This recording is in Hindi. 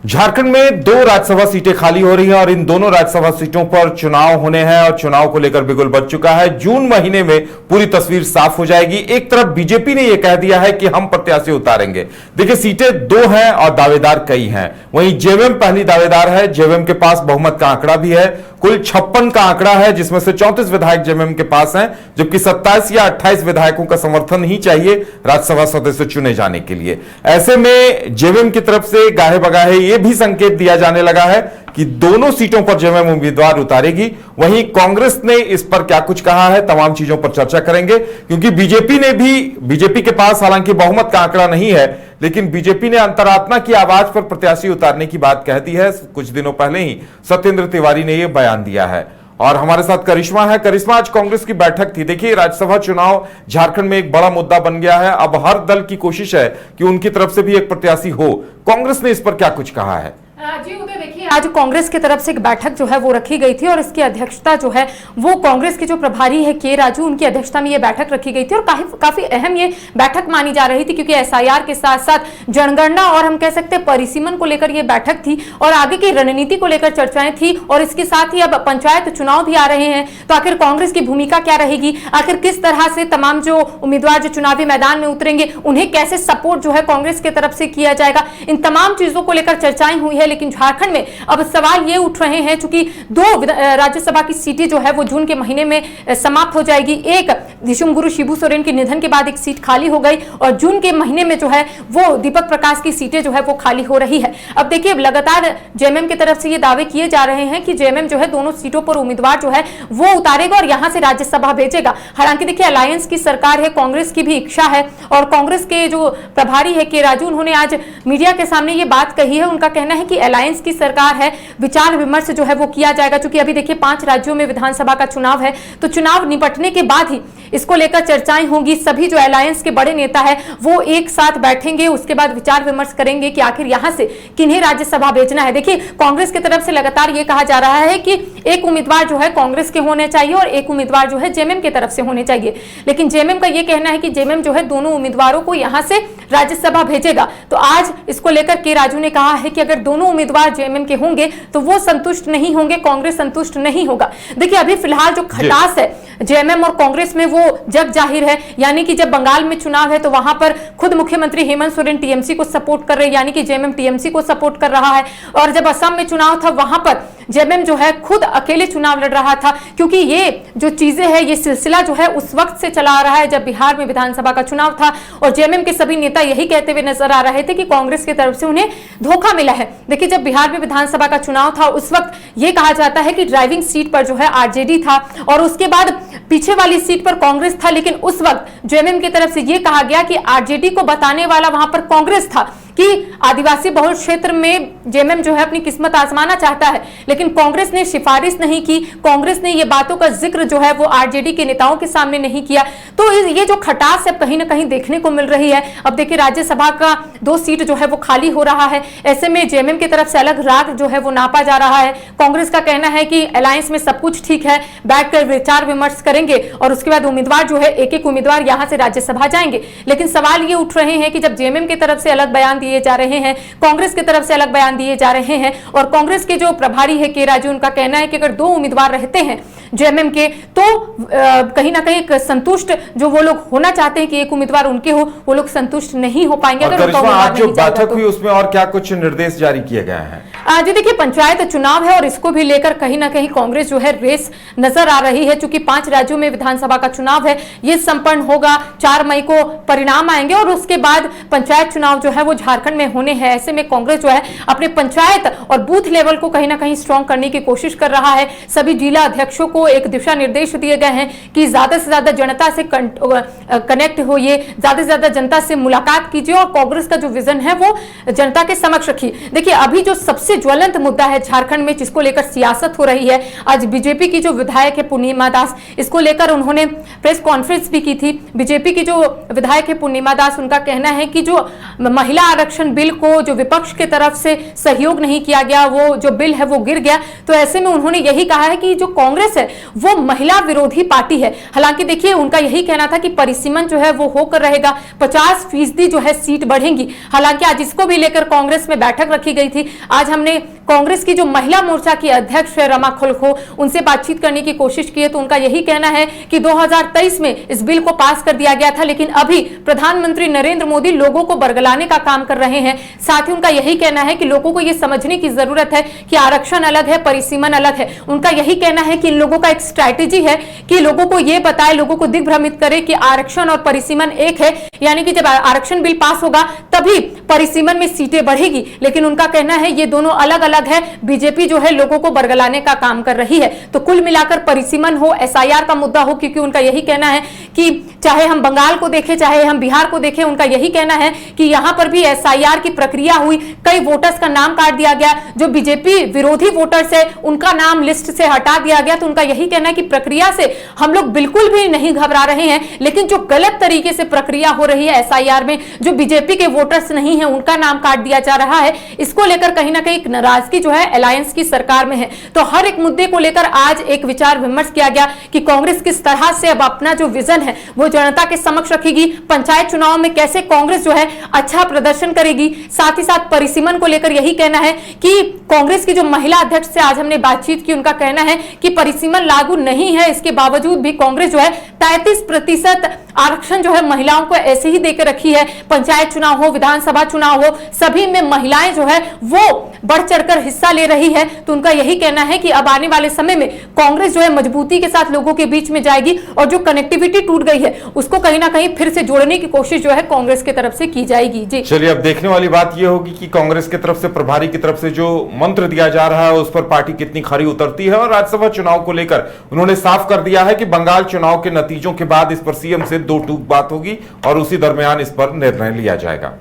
झारखंड में 2 राज्यसभा सीटें खाली हो रही हैं और इन दोनों राज्यसभा सीटों पर चुनाव होने हैं और चुनाव को लेकर बिगुल बच चुका है। जून महीने में पूरी तस्वीर साफ हो जाएगी। एक तरफ बीजेपी ने यह कह दिया है कि हम प्रत्याशी उतारेंगे। देखिए, सीटें 2 हैं और दावेदार कई हैं। वहीं जेएमएम पहली दावेदार है। जेएमएम के पास बहुमत का आंकड़ा भी है। कुल 56 का आंकड़ा है, जिसमें से 34 विधायक जेएमएम के पास हैं, जबकि 27 या 28 विधायकों का समर्थन ही चाहिए राज्यसभा सदस्य चुने जाने के लिए। ऐसे में जेएमएम की तरफ से गाहे बगाहे यह भी संकेत दिया जाने लगा है कि दोनों सीटों पर जेएमएम उम्मीदवार उतारेगी। वहीं कांग्रेस ने इस पर क्या कुछ कहा है, तमाम चीजों पर चर्चा करेंगे, क्योंकि बीजेपी के पास हालांकि बहुमत का आंकड़ा नहीं है, लेकिन बीजेपी ने अंतरात्मा की आवाज पर प्रत्याशी उतारने की बात कह दी है। कुछ दिनों पहले ही सत्येंद्र तिवारी ने यह बयान दिया है। और हमारे साथ करिश्मा है। करिश्मा, आज कांग्रेस की बैठक थी। देखिए, राज्यसभा चुनाव झारखंड में एक बड़ा मुद्दा बन गया है। अब हर दल की कोशिश है कि उनकी तरफ से भी एक प्रत्याशी हो। कांग्रेस ने इस पर क्या कुछ कहा है? जी उदय, देखिए, आज कांग्रेस की तरफ से एक बैठक जो है वो रखी गई थी और इसकी अध्यक्षता जो है वो कांग्रेस के जो प्रभारी है के राजू, उनकी अध्यक्षता में ये बैठक रखी गई थी। और काफी अहम ये बैठक मानी जा रही थी, क्योंकि एसआईआर के साथ साथ जनगणना और हम कह सकते हैं परिसीमन को लेकर ये बैठक थी और आगे की रणनीति को लेकर चर्चाएं थी। और इसके साथ ही अब पंचायत चुनाव भी आ रहे हैं, तो आखिर कांग्रेस की भूमिका क्या रहेगी, आखिर किस तरह से तमाम जो उम्मीदवार जो चुनावी मैदान में उतरेंगे उन्हें कैसे सपोर्ट जो है कांग्रेस की तरफ से किया जाएगा, इन तमाम चीजों को लेकर चर्चाएं हुई है। लेकिन झारखंड में अब सवाल ये उठ रहे हैं, चूंकि 2 राज्यसभा की सीटें जो है वो जून के महीने में समाप्त हो जाएगी। एक दिशुम गुरु शिबू सोरेन के निधन के बाद एक सीट खाली हो गई और जून के महीने में जो है वो दीपक प्रकाश की सीटें जो है वो खाली हो रही है। अब देखिए, लगातार जेएमएम की तरफ से ये दावे किए जा रहे हैं कि जेएमएम जो है दोनों सीटों पर उम्मीदवार जो है वो उतारेगा और यहां से राज्यसभा भेजेगा। हालांकि देखिए, अलायंस की सरकार है, कांग्रेस की भी इच्छा है और कांग्रेस के जो प्रभारी है के राजू, उन्होंने आज मीडिया के सामने ये बात कही है। उनका कहना है कि अलायंस की सरकार है, विचार विमर्श जो है वो किया जाएगा। क्योंकि अभी देखिए 5 राज्यों में विधानसभा का चुनाव है, तो चुनाव निपटने के बाद ही इसको लेकर चर्चाएं होंगी। सभी जो अलायंस के बड़े नेता है वो एक साथ बैठेंगे, उसके बाद विचार विमर्श करेंगे कि आखिर यहां से किन्हें राज्यसभा भेजना है। देखिए, कांग्रेस की तरफ से लगातार ये कहा जा रहा है कि एक उम्मीदवार जो है कांग्रेस के होने चाहिए और एक उम्मीदवार जो है जेएमएम की तरफ से होने चाहिए। लेकिन जेएमएम का ये कहना है कि जेएमएम जो है दोनों उम्मीदवारों को यहां से राज्यसभा भेजेगा। तो आज इसको लेकर के राजू ने कहा है कि अगर दोनों उम्मीदवार जेएमएम के होंगे तो वो संतुष्ट नहीं होंगे, कांग्रेस संतुष्ट नहीं होगा। देखिए, अभी फिलहाल जो खटास है जेएमएम और कांग्रेस में वो जग जाहिर है। यानी कि जब बंगाल में चुनाव है तो वहां पर खुद मुख्यमंत्री हेमंत सोरेन टीएमसी को सपोर्ट कर रहे हैं, यानी कि जेएमएम टीएमसी को सपोर्ट कर रहा है। और जब असम में चुनाव था वहां पर जेएमएम जो है खुद अकेले चुनाव लड़ रहा था, क्योंकि ये जो चीजें हैं, ये सिलसिला जो है उस वक्त से चला आ रहा है जब बिहार में विधानसभा का चुनाव था। और जेएमएम के सभी नेता यही कहते हुए नजर आ रहे थे कि कांग्रेस की तरफ से उन्हें धोखा मिला है। देखिए, जब बिहार में विधानसभा का चुनाव था उस वक्त ये कहा जाता है कि ड्राइविंग सीट पर जो है आरजेडी था और उसके बाद पीछे वाली सीट पर कांग्रेस था। लेकिन उस वक्त जेएमएम की तरफ से यह कहा गया कि आरजेडी को बताने वाला वहां पर कांग्रेस था कि आदिवासी बहुल क्षेत्र में जेएमएम जो है अपनी किस्मत आजमाना चाहता है। लेकिन कांग्रेस ने सिफारिश नहीं की, कांग्रेस ने ये बातों का जिक्र जो है वो आरजेडी के नेताओं के सामने नहीं किया। तो ये जो खटास है कहीं ना कहीं देखने को मिल रही है। अब देखिए, राज्यसभा का 2 सीट जो है वो खाली हो रहा है। ऐसे में जेएमएम की तरफ से अलग राग जो है वो नापा जा रहा है। कांग्रेस का कहना है कि अलायंस में सब कुछ ठीक है, बैठकर विचार विमर्श करेंगे और उसके बाद उम्मीदवार जो है एक उम्मीदवार यहां से राज्यसभा जाएंगे। लेकिन सवाल ये उठ रहे हैं कि जब जेएमएम की तरफ से अलग बयान दिए जा रहे हैं, कांग्रेस की तरफ से अलग बयान दिए जा रहे हैं और कांग्रेस के जो प्रभारी है के राजू, उनका कहना है कि अगर 2 उम्मीदवार रहते हैं जेएमएम के तो कहीं ना कहीं संतुष्ट जो वो लोग होना चाहते हैं कि एक उम्मीदवार उनके हो, वो लोग संतुष्ट नहीं हो पाएंगे। अगर आज जो बैठक हुई उसमें और क्या कुछ निर्देश जारी किए गए हैं? जी देखिए, पंचायत चुनाव है और इसको भी लेकर कहीं ना कहीं कांग्रेस जो है रेस नजर आ रही है। चूंकि 5 राज्यों में विधानसभा का चुनाव है, ये संपन्न होगा, 4 मई को परिणाम आएंगे और उसके बाद पंचायत चुनाव जो है वो झारखंड में होने हैं। ऐसे में कांग्रेस जो है अपने पंचायत और बूथ लेवल को कहीं ना कहीं स्ट्रॉन्ग करने की कोशिश कर रहा है। सभी जिला अध्यक्षों को एक दिशा निर्देश दिए गए हैं कि ज्यादा से ज्यादा जनता से कनेक्ट होइए, ज्यादा से ज्यादा जनता से मुलाकात कीजिए और कांग्रेस का जो विजन है वो जनता के समक्ष रखिए। देखिए, अभी जो सबसे ज्वलंत मुद्दा है झारखंड में, जिसको लेकर सियासत हो रही है, आज बीजेपी की जो विधायक है पूर्णिमा दास, इसको लेकर उन्होंने प्रेस कॉन्फ्रेंस भी की थी। बीजेपी की जो विधायक है पूर्णिमा दास, उनका कहना है कि जो महिला आरक्षण बिल को जो विपक्ष की तरफ से सहयोग नहीं किया गया, वो जो बिल है वो गिर गया। तो ऐसे में उन्होंने यही कहा है कि जो कांग्रेस है वो महिला विरोधी पार्टी है। हालांकि देखिए उनका यही कहना था कि परिसीमन जो है वो होकर रहेगा, 50% जो है सीट बढ़ेंगी। हालांकि आज इसको भी लेकर कांग्रेस में बैठक रखी गई थी। आज हमने कांग्रेस की जो महिला मोर्चा की अध्यक्ष है रमा खलखो, उनसे बातचीत करने की कोशिश की है, तो उनका यही कहना है कि 2023 में इस बिल को पास कर दिया गया था, लेकिन अभी प्रधानमंत्री नरेंद्र मोदी लोगों को बरगलाने का काम कर रहे हैं। साथ ही उनका यही कहना है कि लोगों को यह समझने की जरूरत है कि आरक्षण अलग है, परिसीमन अलग है। उनका यही कहना है कि इन लोगों का एक स्ट्रैटेजी है कि लोगों को यह बताए, लोगों को दिग्भ्रमित करे कि आरक्षण और परिसीमन एक है, यानी कि जब आरक्षण बिल पास होगा तभी परिसीमन में सीटें बढ़ेगी। लेकिन उनका कहना है ये दोनों अलग अलग है। बीजेपी जो है लोगों को बरगलाने का काम कर रही है। तो कुल मिलाकर परिसीमन हो, एसआईआर का मुद्दा हो, क्योंकि उनका यही कहना है कि चाहे हम बंगाल को देखें, चाहे हम बिहार को देखें, उनका यही कहना है कि यहां पर भी एसआईआर की प्रक्रिया हुई, कई वोटर्स का नाम काट दिया गया, जो बीजेपी विरोधी वोटर्स है उनका नाम लिस्ट से हटा दिया गया। तो उनका यही कहना है कि प्रक्रिया से हम लोग बिल्कुल भी नहीं घबरा रहे हैं, लेकिन जो गलत तरीके से प्रक्रिया हो रही है एसआईआर में, जो बीजेपी के वोटर्स नहीं है उनका नाम काट दिया जा रहा है, इसको लेकर कहीं ना कहीं नाराजगी जो है अलायंस की सरकार में है। तो हर एक मुद्दे को लेकर आज एक विचार विमर्श किया गया कि कांग्रेस किस तरह से अब अपना जो विजन है वो जनता के समक्ष रखेगी, पंचायत चुनाव में कैसे कांग्रेस जो है अच्छा प्रदर्शन करेगी। साथ ही साथ परिसीमन को लेकर यही कहना है कि कांग्रेस की जो महिला अध्यक्ष से आज हमने बातचीत की, उनका कहना है कि परिसीमन लागू नहीं है, इसके बावजूद भी कांग्रेस जो है 33% आरक्षण जो है महिलाओं को ऐसे ही देकर रखी है। पंचायत चुनाव हो, विधानसभा चुनाव हो, सभी में महिलाएं जो है वो बढ़ चढ़कर हिस्सा ले रही है। तो उनका यही कहना है कि अब आने वाले समय में कांग्रेस जो है मजबूती के साथ लोगों के बीच में जाएगी और जो कनेक्टिविटी टूट गई है उसको कहीं ना कहीं फिर से जोड़ने की कोशिश जो है कांग्रेस की तरफ से की जाएगी। जी चलिए, अब देखने वाली बात यह होगी कि कांग्रेस की तरफ से, प्रभारी की तरफ से जो मंत्र दिया जा रहा है उस पर पार्टी कितनी खरी उतरती है। और राज्यसभा चुनाव को लेकर उन्होंने साफ कर दिया है कि बंगाल चुनाव के नतीजों के बाद इस पर सीएम से दो टूक बात होगी और उसी दरमियान इस पर निर्णय लिया जाएगा।